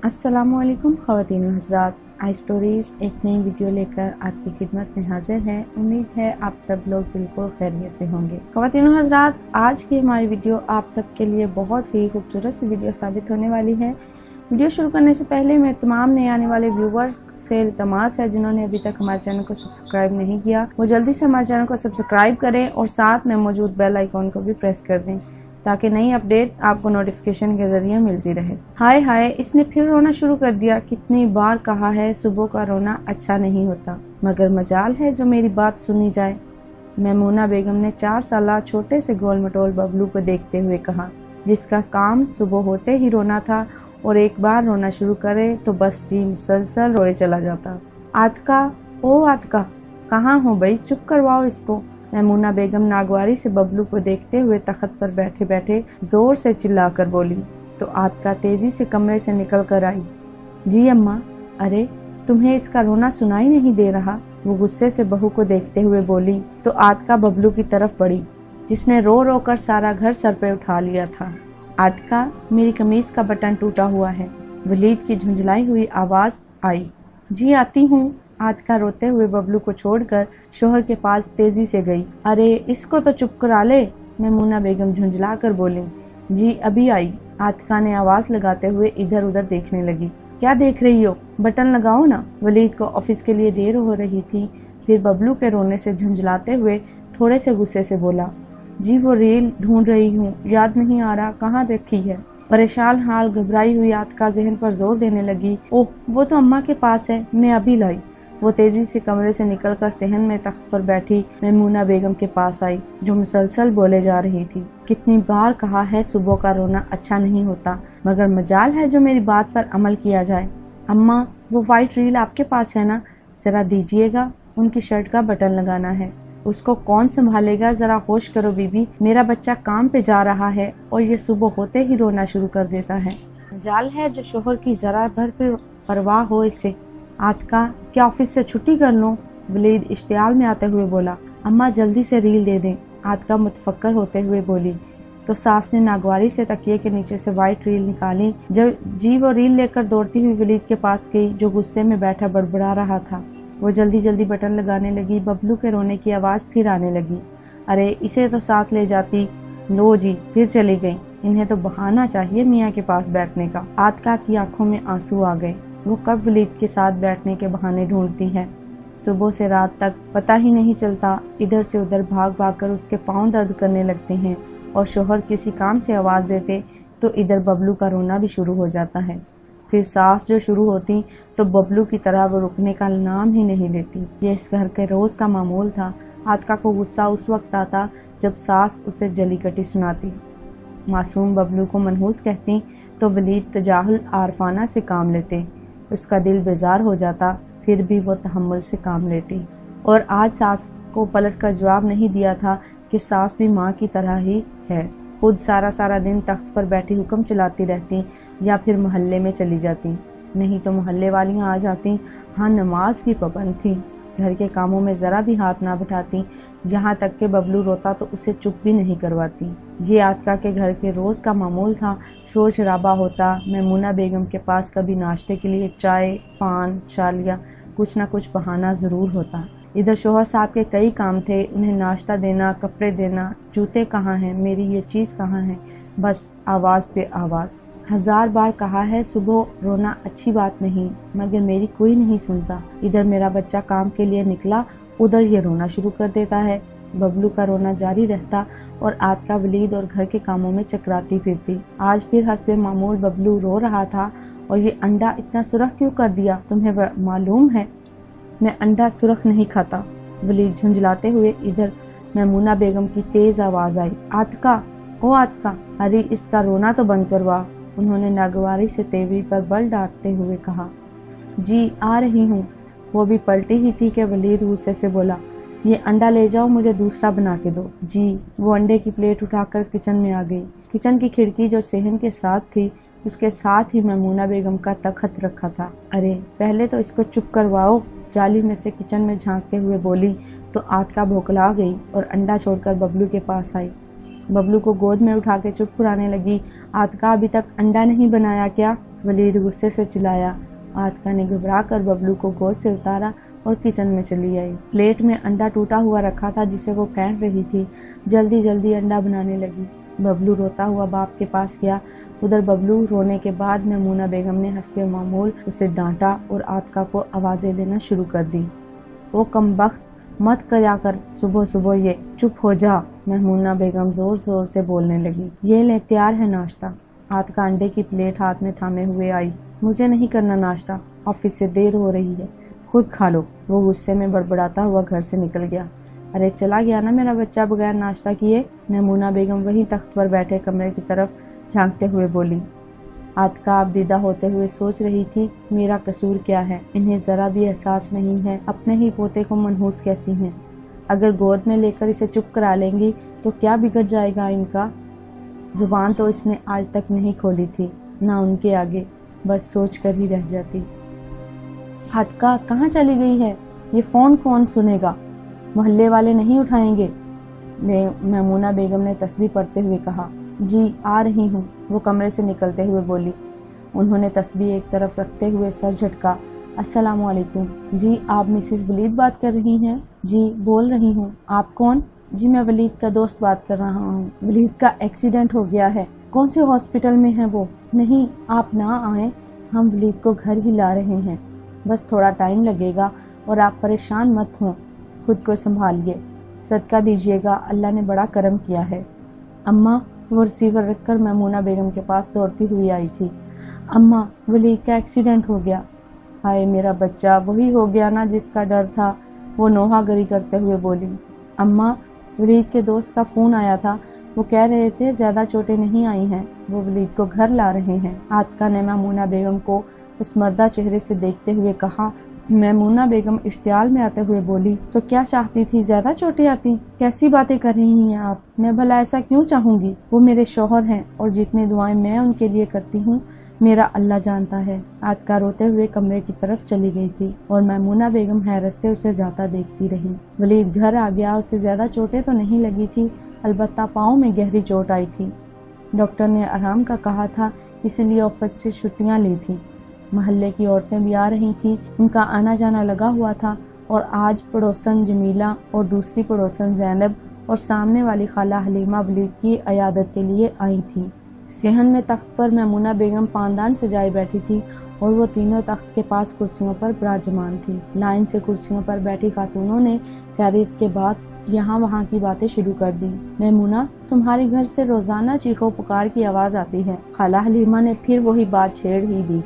अस्सलामुअलैकुम ख़वातीन व हज़रात, आई स्टोरीज़ एक नई वीडियो लेकर आपकी खिदमत में हाजिर है। उम्मीद है आप सब लोग बिल्कुल खैरियत से होंगे। ख़वातीन व हज़रात, आज की हमारी वीडियो आप सब के लिए बहुत ही खूबसूरत सी वीडियो साबित होने वाली है। वीडियो शुरू करने से पहले मैं तमाम नए आने वाले व्यूवर्स से इल्तमास है जिन्होंने अभी तक हमारे चैनल को सब्सक्राइब नहीं किया, वो जल्दी से हमारे चैनल को सब्सक्राइब करें और साथ में मौजूद बेल आइकॉन को भी प्रेस कर दें ताकि नई अपडेट आपको नोटिफिकेशन के जरिए मिलती रहे। हाय हाय, इसने फिर रोना शुरू कर दिया। कितनी बार कहा है सुबह का रोना अच्छा नहीं होता, मगर मजाल है जो मेरी बात सुनी जाए। मैमूना बेगम ने 4 साल छोटे से गोल मटोल बबलू को देखते हुए कहा, जिसका काम सुबह होते ही रोना था और एक बार रोना शुरू करे तो बस जी मुसलसल रोए चला जाता। आतका, ओ आतका, कहाँ हो भाई, चुप करवाओ इसको। मैमूना बेगम नागवारी से बबलू को देखते हुए तख्त पर बैठे बैठे जोर से चिल्लाकर बोली तो आतका तेजी से कमरे से निकल कर आई। जी अम्मा। अरे तुम्हें इसका रोना सुनाई नहीं दे रहा? वो गुस्से से बहू को देखते हुए बोली तो आतका बबलू की तरफ बढ़ी, जिसने रो रो कर सारा घर सर पे उठा लिया था। आतका, मेरी कमीज का बटन टूटा हुआ है। वलीद की झुंझलाई हुई आवाज आई। जी आती हूँ। आतका रोते हुए बबलू को छोड़कर शोहर के पास तेजी से गई। अरे इसको तो चुप करा ले, मैमूना बेगम झुंझला कर बोली। जी अभी आई। आतका ने आवाज लगाते हुए इधर उधर देखने लगी। क्या देख रही हो, बटन लगाओ ना। वलीद को ऑफिस के लिए देर हो रही थी। फिर बबलू के रोने से झुंझलाते हुए थोड़े से गुस्से से बोला, जी वो रील ढूंढ रही हूँ, याद नहीं आ रहा कहाँ रखी है। परेशान हाल घबराई हुई आतका जहन पर जोर देने लगी। ओह वो तो अम्मा के पास है, मैं अभी लाई। वो तेजी से कमरे से निकलकर सहन में तख्त पर बैठी मैमूना बेगम के पास आई, जो मुसलसल बोले जा रही थी। कितनी बार कहा है सुबह का रोना अच्छा नहीं होता, मगर मजाल है जो मेरी बात पर अमल किया जाए। अम्मा वो व्हाइट रील आपके पास है ना, जरा दीजिएगा, उनकी शर्ट का बटन लगाना है। उसको कौन संभालेगा, जरा होश करो बीबी, मेरा बच्चा काम पे जा रहा है और ये सुबह होते ही रोना शुरू कर देता है। मजाल है जो शोहर की जरा भर पे परवाह हो इसे। आतका, क्या ऑफिस से छुट्टी कर लूं? वलीद इश्तियाल में आते हुए बोला। अम्मा जल्दी से रील दे दें। आतका मुतफक्कर होते हुए बोली तो सास ने नागवारी से तकिए के नीचे से व्हाइट रील निकाली। जब जी वो रील लेकर दौड़ती हुई वलीद के पास गई, जो गुस्से में बैठा बड़बड़ा रहा था। वो जल्दी जल्दी बटन लगाने लगी। बबलू के रोने की आवाज फिर आने लगी। अरे इसे तो साथ ले जाती। लो जी, फिर चली गई। इन्हें तो बहाना चाहिए मियाँ के पास बैठने का। आतका की आंखों में आंसू आ गए। वो कब वलीद के साथ बैठने के बहाने ढूंढती है। सुबह से रात तक पता ही नहीं चलता। इधर से उधर भाग भाग कर उसके पांव दर्द करने लगते हैं और शोहर किसी काम से आवाज देते तो इधर बबलू का रोना भी शुरू हो जाता है। फिर सास जो शुरू होती तो बबलू की तरह वो रुकने का नाम ही नहीं लेती। ये इस घर के रोज का मामूल था। आतका को गुस्सा उस वक्त आता जब सास उसे जली कटी सुनाती, मासूम बबलू को मनहूस कहती तो वलीद तजाहुल आरफाना से काम लेते। उसका दिल बेजार हो जाता, फिर भी वो तहम्मुल से काम लेती। और आज सास को पलट कर जवाब नहीं दिया था कि सास भी माँ की तरह ही है। खुद सारा सारा दिन तख्त पर बैठी हुक्म चलाती रहती या फिर मोहल्ले में चली जाती, नहीं तो मोहल्ले वालियाँ आ जाती। हाँ, नमाज की पाबंद थी, घर के कामों में जरा भी हाथ ना बिठाती। यहाँ तक कि बबलू रोता तो उसे चुप भी नहीं करवाती। ये आतका के घर के रोज का मामूल था। शोर शराबा होता। मैमूना बेगम के पास कभी नाश्ते के लिए चाय, पान, छालिया, कुछ ना कुछ बहाना जरूर होता। इधर शोहर साहब के कई काम थे, उन्हें नाश्ता देना, कपड़े देना, जूते कहाँ हैं, मेरी ये चीज़ कहाँ है, बस आवाज़ पे आवाज़। 1000 बार कहा है सुबह रोना अच्छी बात नहीं, मगर मेरी कोई नहीं सुनता। इधर मेरा बच्चा काम के लिए निकला, उधर ये रोना शुरू कर देता है। बबलू का रोना जारी रहता और आतका वलीद और घर के कामों में चकराती फिरती। आज फिर हस्बे मामूल बबलू रो रहा था। और ये अंडा इतना सुरख क्यों कर दिया, तुम्हें मालूम है मैं अंडा सुरख नहीं खाता। वलीद झुंझलाते हुए इधर मैमूना बेगम की तेज आवाज आई। आतका, ओ आतका, अरे इसका रोना तो बंद करवा। उन्होंने नागवारी से तेवरी पर बल डालते हुए कहा। जी आ रही हूँ। वो भी पलटी ही थी कि वलीद गुस्से से बोला, ये अंडा ले जाओ, मुझे दूसरा बना के दो। जी। वो अंडे की प्लेट उठाकर किचन में आ गई। किचन की खिड़की जो सहन के साथ थी, उसके साथ ही मैमूना बेगम का तख्त रखा था। अरे पहले तो इसको चुप करवाओ, जाली में से किचन में झांकते हुए बोली तो आतका भौंकला गई और अंडा छोड़कर बबलू के पास आई। बबलू को गोद में उठा के चुप कराने लगी। आतका, अभी तक अंडा नहीं बनाया क्या? वलीद गुस्से से चिल्लाया। आतिका ने घबरा कर बबलू को गोद से उतारा और किचन में चली आई। प्लेट में अंडा टूटा हुआ रखा था जिसे वो फेंट रही थी। जल्दी जल्दी अंडा बनाने लगी। बबलू रोता हुआ बाप के पास गया। उधर बबलू रोने के बाद मैमूना बेगम ने हस्बे मामूल उसे डांटा और आतिका को आवाजें देना शुरू कर दी। वो कमबख्त, मत करया कर सुबह सुबह ये, चुप हो जा। मैमूना बेगम जोर जोर से बोलने लगी। ये ले, तैयार है नाश्ता। आतिका अंडे की प्लेट हाथ में थामे हुए आई। मुझे नहीं करना नाश्ता, ऑफिस से देर हो रही है, खुद खा लो। वो गुस्से में बड़बड़ाता हुआ घर से निकल गया। अरे चला गया ना मेरा बच्चा बगैर नाश्ता किए। मैमूना बेगम वहीं तख्त पर बैठे कमरे की तरफ झांकते हुए बोली। आतिका आबदीदा होते हुए सोच रही थी, मेरा कसूर क्या है? इन्हें जरा भी एहसास नहीं है। अपने ही पोते को मनहूस कहती हैं। अगर गोद में लेकर इसे चुप करा लेंगी तो क्या बिगड़ जाएगा इनका? जुबान तो इसने आज तक नहीं खोली थी, ना उनके आगे, बस सोच कर ही रह जाती। आतिका कहाँ चली गई है? ये फोन कौन सुनेगा? मोहल्ले वाले नहीं उठाएंगे? मैमूना बेगम ने तस्बीह पढ़ते हुए कहा। जी आ रही हूँ, वो कमरे से निकलते हुए बोली। उन्होंने तस्बीह एक तरफ रखते हुए सर झटका। अस्सलाम वालेकुम। जी आप मिसेस वलीद बात कर रही हैं? जी बोल रही हूँ। आप कौन? जी मैं वलीद का दोस्त बात कर रहा हूँ। वलीद का एक्सीडेंट हो गया है। कौन से हॉस्पिटल में है वो? नहीं आप ना आए, हम वलीद को घर ही ला रहे हैं। बस थोड़ा टाइम लगेगा और आप परेशान मत हों, खुद को संभालिए, सदका दीजिएगा, अल्लाह ने बड़ा करम किया है। अम्मा, वो रिसीवर रखकर मैमूना बेगम के पास दौड़ती हुई आई थी। अम्मा वलीद का एक्सीडेंट हो गया। हाय मेरा बच्चा, वही हो गया ना जिसका डर था, वो नोहागरी करते हुए बोली। अम्मा वलीद के दोस्त का फोन आया था, वो कह रहे थे ज्यादा चोटें नहीं आई हैं, वो वलीद को घर ला रहे हैं। आतिका ने मैमूना बेगम को उस मर्दा चेहरे से देखते हुए कहा। मैमूना बेगम इश्तियाल में आते हुए बोली, तो क्या चाहती थी, ज्यादा चोटें आती? कैसी बातें कर रही हैं आप? मैं भला ऐसा क्यों चाहूंगी? वो मेरे शौहर हैं और जितनी दुआएं मैं उनके लिए करती हूँ मेरा अल्लाह जानता है। आतिका रोते हुए कमरे की तरफ चली गई थी और मैमूना बेगम हैरत से उसे जाता देखती रही। वलीद घर आ गया। उसे ज्यादा चोटें तो नहीं लगी थी, अलबत्ता पाँव में गहरी चोट आई थी। डॉक्टर ने आराम का कहा था, इसलिए ऑफिस से छुट्टियां ली थी। महल्ले की औरतें भी आ रही थी, उनका आना जाना लगा हुआ था और आज पड़ोसन जमीला और दूसरी पड़ोसन ज़ैनब और सामने वाली खाला हलीमा वलीद की अयादत के लिए आई थी। सेहन में तख्त पर मैमूना बेगम पानदान सजाई बैठी थी और वो तीनों तख्त के पास कुर्सियों पर विराजमान थी। लाइन से कुर्सियों पर बैठी खातूनों ने खैरियत के बाद यहाँ वहाँ की बातें शुरू कर दी। मैमूना, तुम्हारे घर से रोजाना चीखों पुकार की आवाज आती है। खाला हलीमा ने फिर वही बात छेड़ ही दी।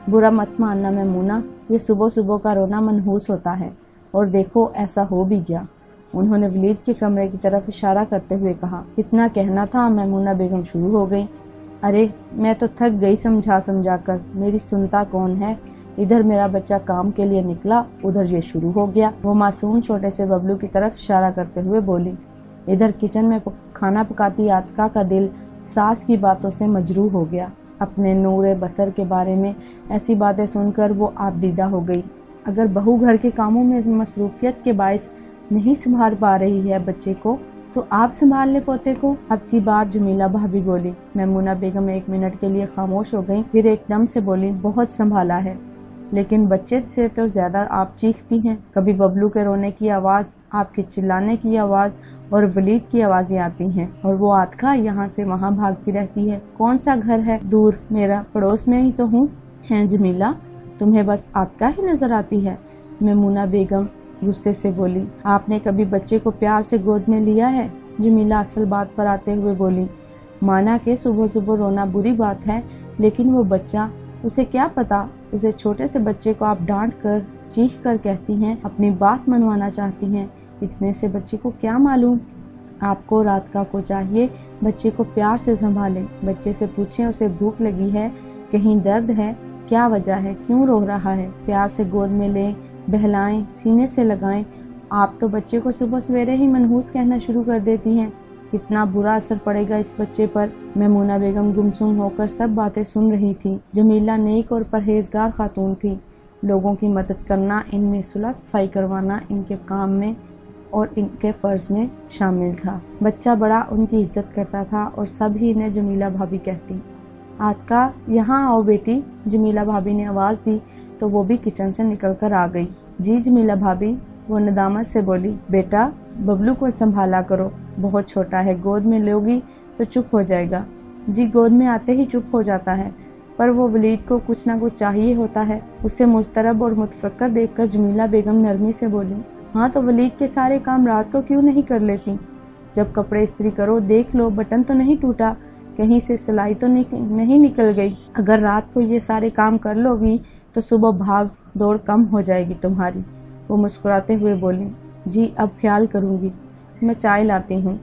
बुरा मत मानना मैमूना, ये सुबह सुबह का रोना मनहूस होता है, और देखो ऐसा हो भी गया। उन्होंने वलीद के कमरे की तरफ इशारा करते हुए कहा। इतना कहना था, मैमूना बेगम शुरू हो गई। अरे मैं तो थक गई समझा समझा कर, मेरी सुनता कौन है? इधर मेरा बच्चा काम के लिए निकला, उधर ये शुरू हो गया। वो मासूम छोटे से बबलू की तरफ इशारा करते हुए बोली। इधर किचन में खाना पकाती आतिका का दिल सास की बातों से मजरूह हो गया। अपने नूरे बसर के बारे में ऐसी बातें सुनकर वो आबदीदा हो गई। अगर बहू घर के कामों में मसरूफियत के बायस नहीं संभाल पा रही है बच्चे को, तो आप संभाल ले पोते को। अब की बार जमीला भाभी बोली। मैमूना बेगम 1 मिनट के लिए खामोश हो गई, फिर एकदम से बोली, बहुत संभाला है, लेकिन बच्चे से तो ज्यादा आप चीखती हैं। कभी बबलू के रोने की आवाज, आपके चिल्लाने की आवाज और वलीद की आवाजें आती हैं, और वो आतिका यहाँ से वहाँ भागती रहती है। कौन सा घर है दूर, मेरा पड़ोस में ही तो हूँ। हैं जमीला, तुम्हें बस आतिका ही नजर आती है? मैमूना बेगम गुस्से से बोली। आपने कभी बच्चे को प्यार से गोद में लिया है? जमीला असल बात पर आते हुए बोली। माना के सुबह सुबह रोना बुरी बात है, लेकिन वो बच्चा, उसे क्या पता? उसे छोटे से बच्चे को आप डांट कर चीख कर कहती हैं, अपनी बात मनवाना चाहती हैं। इतने से बच्चे को क्या मालूम? आपको रातिका को चाहिए बच्चे को प्यार से संभालें। बच्चे से पूछें उसे भूख लगी है, कहीं दर्द है, क्या वजह है, क्यों रो रहा है। प्यार से गोद में लें, बहलाएं, सीने से लगाएं। आप तो बच्चे को सुबह सवेरे ही मनहूस कहना शुरू कर देती हैं। कितना बुरा असर पड़ेगा इस बच्चे पर। मैमूना बेगम गुमसुम होकर सब बातें सुन रही थी। जमीला नेक और परहेजगार खातून थी। लोगों की मदद करना, इनमें सुलह सफाई करवाना इनके काम में और इनके फर्ज में शामिल था। बच्चा बड़ा उनकी इज्जत करता था और सब ही इन्हें जमीला भाभी कहती। आतका यहाँ आओ बेटी, जमीला भाभी ने आवाज दी तो वो भी किचन से निकल कर आ गई। जी जमीला भाभी, वो नदामत से बोली, बेटा बबलू को संभाला करो, बहुत छोटा है, गोद में लोगी तो चुप हो जाएगा। जी गोद में आते ही चुप हो जाता है, पर वो वलीद को कुछ ना कुछ चाहिए होता है। उसे मुस्तरब और मुतफक्कर देखकर जमीला बेगम नरमी से बोली, हाँ तो वलीद के सारे काम रात को क्यों नहीं कर लेती? जब कपड़े इस्त्री करो देख लो बटन तो नहीं टूटा, कहीं से सिलाई तो नहीं निकल गई। अगर रात को ये सारे काम कर लोगी तो सुबह भाग दौड़ कम हो जाएगी तुम्हारी। वो मुस्कुराते हुए बोली, जी अब ख्याल करूँगी, मैं चाय लाती हूँ।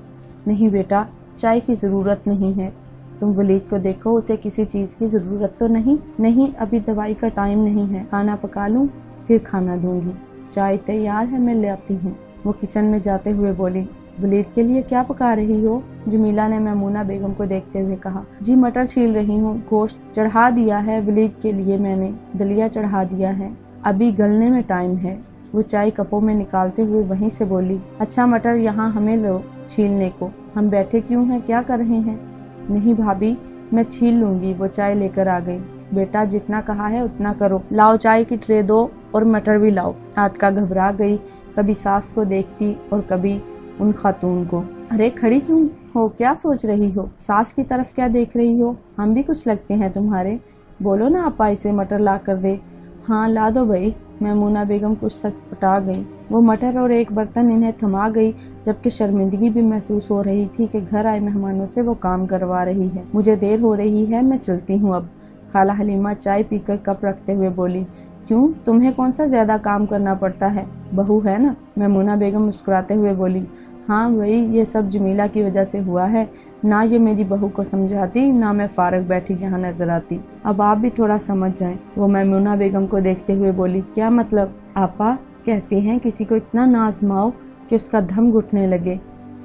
नहीं बेटा, चाय की ज़रूरत नहीं है, तुम वलीद को देखो, उसे किसी चीज़ की ज़रूरत तो नहीं। नहीं अभी दवाई का टाइम नहीं है, खाना पका लूँ फिर खाना दूंगी। चाय तैयार है, मैं ले आती हूँ। वो किचन में जाते हुए बोली, वलीद के लिए क्या पका रही हो? जमीला ने मैमूना बेगम को देखते हुए कहा, जी मटर छील रही हूँ, गोश्त चढ़ा दिया है वलीद के लिए, मैंने दलिया चढ़ा दिया है, अभी गलने में टाइम है। वो चाय कपों में निकालते हुए वहीं से बोली, अच्छा मटर यहाँ हमें लो छीलने को, हम बैठे क्यों हैं, क्या कर रहे हैं? नहीं भाभी, मैं छील लूंगी। वो चाय लेकर आ गई। बेटा जितना कहा है उतना करो, लाओ चाय की ट्रे दो और मटर भी लाओ। आतका घबरा गई, कभी सास को देखती और कभी उन खातून को। अरे खड़ी क्यों हो, क्या सोच रही हो? सास की तरफ क्या देख रही हो? हम भी कुछ लगते हैं तुम्हारे? बोलो ना आपा इसे मटर ला कर दे। हाँ ला दो भाई। मैमूना बेगम कुछ सटपटा गई। वो मटर और एक बर्तन इन्हें थमा गई, जबकि शर्मिंदगी भी महसूस हो रही थी कि घर आए मेहमानों से वो काम करवा रही है। मुझे देर हो रही है, मैं चलती हूँ अब। खाला हलीमा चाय पीकर कप रखते हुए बोली, क्यों, तुम्हें कौन सा ज्यादा काम करना पड़ता है, बहू है ना? मैमूना बेगम मुस्कुराते हुए बोली, हाँ वही, ये सब जमीला की वजह से हुआ है, ना ये मेरी बहू को समझाती, ना मैं फारग बैठी यहाँ नजर आती। अब आप भी थोड़ा समझ जाएं। वो मैमूना बेगम को देखते हुए बोली, क्या मतलब? आपा कहते हैं किसी को इतना ना आजमाओ कि उसका दम घुटने लगे,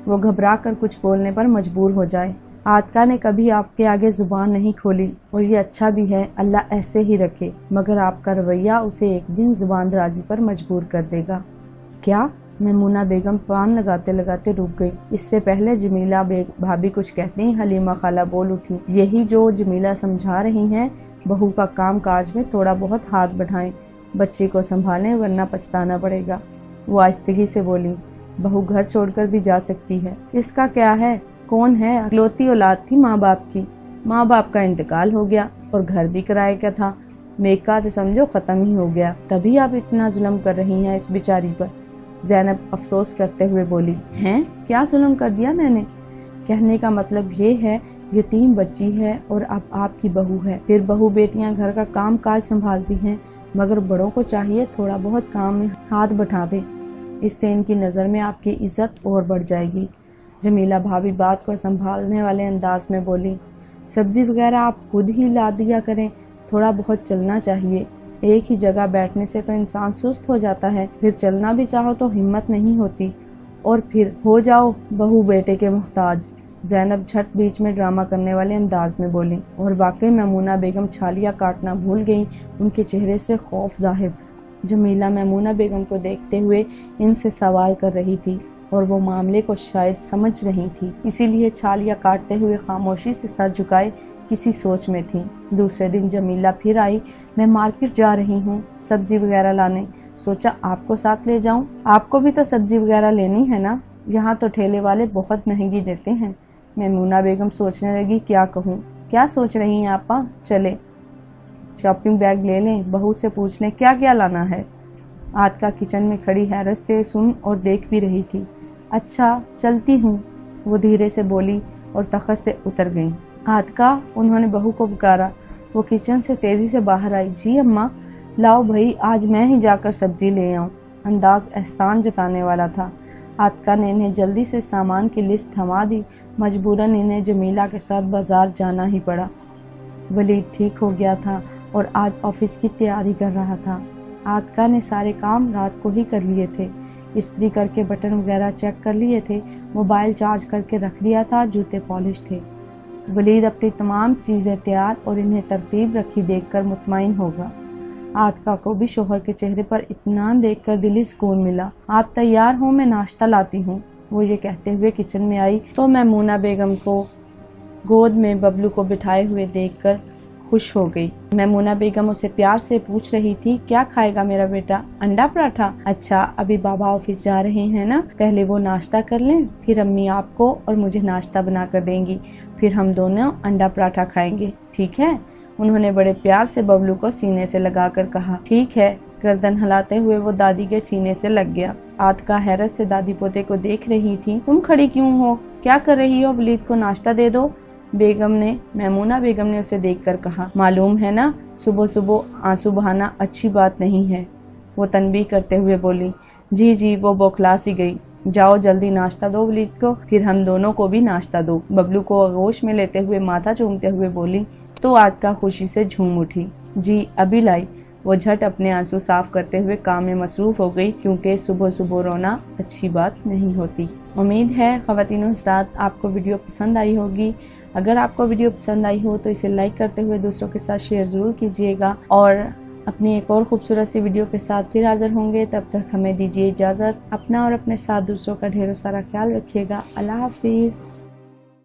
वो घबरा कर कुछ बोलने पर मजबूर हो जाए। आतका ने कभी आपके आगे जुबान नहीं खोली और ये अच्छा भी है, अल्लाह ऐसे ही रखे, मगर आपका रवैया उसे एक दिन जुबान दराजी पर मजबूर कर देगा। क्या? मैमूना बेगम पान लगाते लगाते रुक गई। इससे पहले जमीला भाभी कुछ कहते ही हलीमा खाला बोल उठी, यही जो जमीला समझा रही हैं, बहू का काम काज में थोड़ा बहुत हाथ बढ़ाएं, बच्चे को संभालें वरना पछताना पड़ेगा। वो आहिस्तगी से बोली, बहू घर छोड़कर भी जा सकती है, इसका क्या है? कौन है? अकलौती औलाद थी माँ बाप की, माँ बाप का इंतकाल हो गया और घर भी किराए का था, मेका तो समझो खत्म ही हो गया, तभी आप इतना जुल्म कर रही हैं इस बेचारी पर। ज़ैनब अफसोस करते हुए बोली, हैं, क्या जुल्म कर दिया मैंने? कहने का मतलब ये है, यतीम बच्ची है और अब आपकी बहू है, फिर बहू बेटियां घर का काम काज संभालती हैं, मगर बड़ों को चाहिए थोड़ा बहुत काम में हाथ बटा दे, इससे इनकी नज़र में आपकी इज्जत और बढ़ जाएगी। जमीला भाभी बात को संभालने वाले अंदाज में बोली, सब्जी वगैरह आप खुद ही ला दिया करें, थोड़ा बहुत चलना चाहिए, एक ही जगह बैठने से तो इंसान सुस्त हो जाता है, फिर चलना भी चाहो तो हिम्मत नहीं होती, और फिर हो जाओ बहू बेटे के मोहताज। ज़ैनब झट बीच में ड्रामा करने वाले अंदाज में बोली, और वाकई मैमूना बेगम छालियाँ काटना भूल गईं, उनके चेहरे से खौफ जाहिर था। जमीला मैमूना बेगम को देखते हुए इनसे सवाल कर रही थी और वो मामले को शायद समझ रही थी, इसीलिए छालियाँ काटते हुए खामोशी से सर झुकाए किसी सोच में थी। दूसरे दिन जमीला फिर आई, मैं मार्केट जा रही हूँ सब्जी वगैरह लाने, सोचा आपको साथ ले जाऊं, आपको भी तो सब्जी वगैरह लेनी है ना, यहाँ तो ठेले वाले बहुत महंगी देते हैं। मैमूना बेगम सोचने लगी, क्या कहूँ? क्या सोच रही हैं आपा? चले शॉपिंग बैग ले लें, बहू से पूछ लें क्या क्या लाना है। आतका किचन में खड़ी हैरत से सुन और देख भी रही थी। अच्छा चलती हूँ, वो धीरे से बोली और तख्त से उतर गई। आतका, उन्होंने बहू को पुकारा। वो किचन से तेजी से बाहर आई। जी अम्मा, लाओ भाई, आज मैं ही जाकर सब्जी ले आऊं। अंदाज एहसान जताने वाला था। आतका ने इन्हें जल्दी से सामान की लिस्ट थमा दी। मजबूरन इन्हें जमीला के साथ बाजार जाना ही पड़ा। वलीद ठीक हो गया था और आज ऑफिस की तैयारी कर रहा था। आतका ने सारे काम रात को ही कर लिए थे, इस्त्री करके बटन वगैरह चेक कर लिए थे, मोबाइल चार्ज करके रख लिया था, जूते पॉलिश थे। वलीद अपनी तमाम चीज़ें तैयार और इन्हें तरतीब रखी देखकर मुतमईन होगा। आतका को भी शोहर के चेहरे पर इत्मीनान देखकर दिली सुकून मिला। आप तैयार हो, मैं नाश्ता लाती हूँ। वो ये कहते हुए किचन में आई तो मैमूना बेगम को गोद में बबलू को बिठाए हुए देखकर खुश हो गई। मैमूना बेगम उसे प्यार से पूछ रही थी, क्या खाएगा मेरा बेटा? अंडा पराठा? अच्छा, अभी बाबा ऑफिस जा रहे हैं ना, पहले वो नाश्ता कर लें, फिर अम्मी आपको और मुझे नाश्ता बना कर देंगी, फिर हम दोनों अंडा पराठा खाएंगे, ठीक है? उन्होंने बड़े प्यार से बबलू को सीने से लगाकर कहा। ठीक है। गर्दन हिलाते हुए वो दादी के सीने से लग गया। आतिका हैरत से दादी पोते को देख रही थी। तुम खड़ी क्यों हो? क्या कर रही हो? वलीद को नाश्ता दे दो। मैमूना बेगम ने उसे देखकर कहा। मालूम है ना, सुबह सुबह आंसू बहाना अच्छी बात नहीं है, वो तनबीह करते हुए बोली। जी वो बौखला सी गई। जाओ जल्दी नाश्ता दो वलीद को, फिर हम दोनों को भी नाश्ता दो। बबलू को आगोश में लेते हुए माथा चूमते हुए बोली तो आतिका खुशी से झूम उठी। जी अभी लाई। वो झट अपने आंसू साफ करते हुए काम में मसरूफ हो गई, क्योंकि सुबह सुबह रोना अच्छी बात नहीं होती। उम्मीद है ख़वातीन हज़रात आपको वीडियो पसंद आई होगी। अगर आपको वीडियो पसंद आई हो तो इसे लाइक करते हुए दूसरों के साथ शेयर ज़रूर कीजिएगा, और अपनी एक और खूबसूरत सी वीडियो के साथ फिर हाजिर होंगे। तब तक हमें दीजिए इजाज़त। अपना और अपने साथ दूसरों का ढेरों सारा ख्याल रखिएगा। अल्लाह हाफिज़।